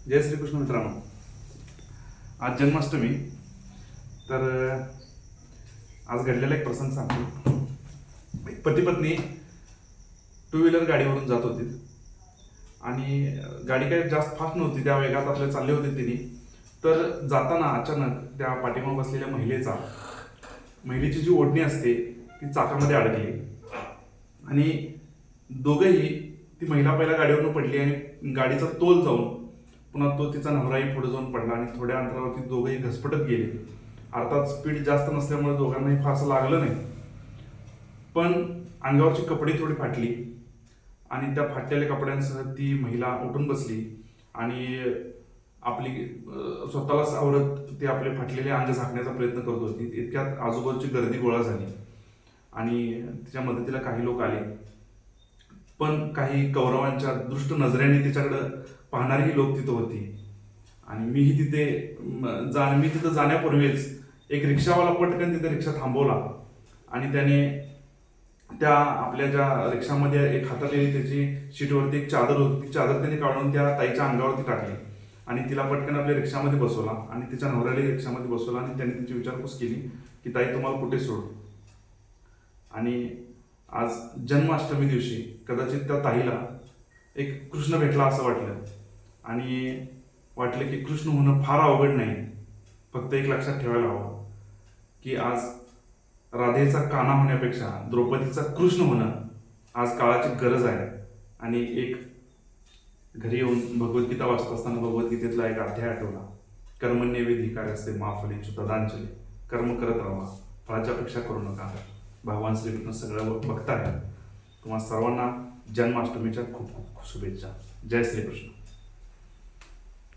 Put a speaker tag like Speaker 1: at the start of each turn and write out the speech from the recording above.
Speaker 1: जय श्रीकृष्ण मित्रांनो, आज जन्माष्टमी. तर आज घडलेला एक प्रसंग सांगतो. एक पती पत्नी टू व्हीलर गाडीवरून जात होती आणि गाडी काही जास्त फास्ट नव्हती, त्या वेगात आपले चालले होते तिने. तर जाताना अचानक त्या पाठीमागे बसलेल्या महिलेची जी ओढणी असते ती चाकामध्ये अडकली आणि दोघंही, ती महिला पहिला गाडीवरून पडली आणि गाडीचा तोल जाऊन पुन्हा तो तिचा नवराही पुढे जाऊन पडला आणि थोड्या अंतरावरती दोघंही घसपटत गेले. अर्थात स्पीड जास्त नसल्यामुळे दोघांनाही फारसं लागलं नाही, पण अंगावरची कपडे थोडी फाटली आणि त्या फाटलेल्या कपड्यांसह ती महिला उठून बसली आणि आपली स्वतःला सावरत ती आपले फाटलेले अंग झाकण्याचा प्रयत्न करत होती. इतक्यात आजूबाजूची गर्दी गोळा झाली आणि तिच्या मदतीला काही लोक आले, पण काही कौरवांच्या दृष्ट नजरेने तिच्याकडे पाहणारीही लोक तिथं होती. आणि मी तिथं जाण्यापूर्वीच एक रिक्षावाला पटकन तिथे रिक्षा थांबवला आणि त्याने त्या आपल्या ज्या रिक्षामध्ये एक हातातलेली त्याची सीटवरती एक चादर होती, ती चादर त्याने काढून त्या ताईच्या अंगावरती टाकली आणि तिला पटकन आपल्या रिक्षामध्ये बसवला आणि तिच्या नवऱ्यालाही रिक्षामध्ये बसवला आणि त्याने तिची विचारपूस केली की ताई, तुम्हाला कुठे सोडू. आणि आज जन्माष्टमी दिवशी कदाचित त्या ताईला एक कृष्ण भेटला असं वाटलं आणि वाटलं की कृष्ण होणं फार अवघड नाही. फक्त एक लक्षात ठेवायला हवं की आज राधेचा कान्हा होण्यापेक्षा द्रौपदीचा कृष्ण होणं आज काळाची गरज आहे. आणि एक घरी येऊन भगवद्गीता वाचत असताना भगवद्गीतेतला एक अध्याय आठवला. कर्मण्येवाधिकार असते मा फलेषु तदांचले, कर्म करत राहा, फळाच्या अपेक्षा करू नका. भगवान श्रीकृष्ण सगळं बघताय. तुम्हा सर्वांना जन्माष्टमीच्या खूप खूप शुभेच्छा. जय श्रीकृष्ण.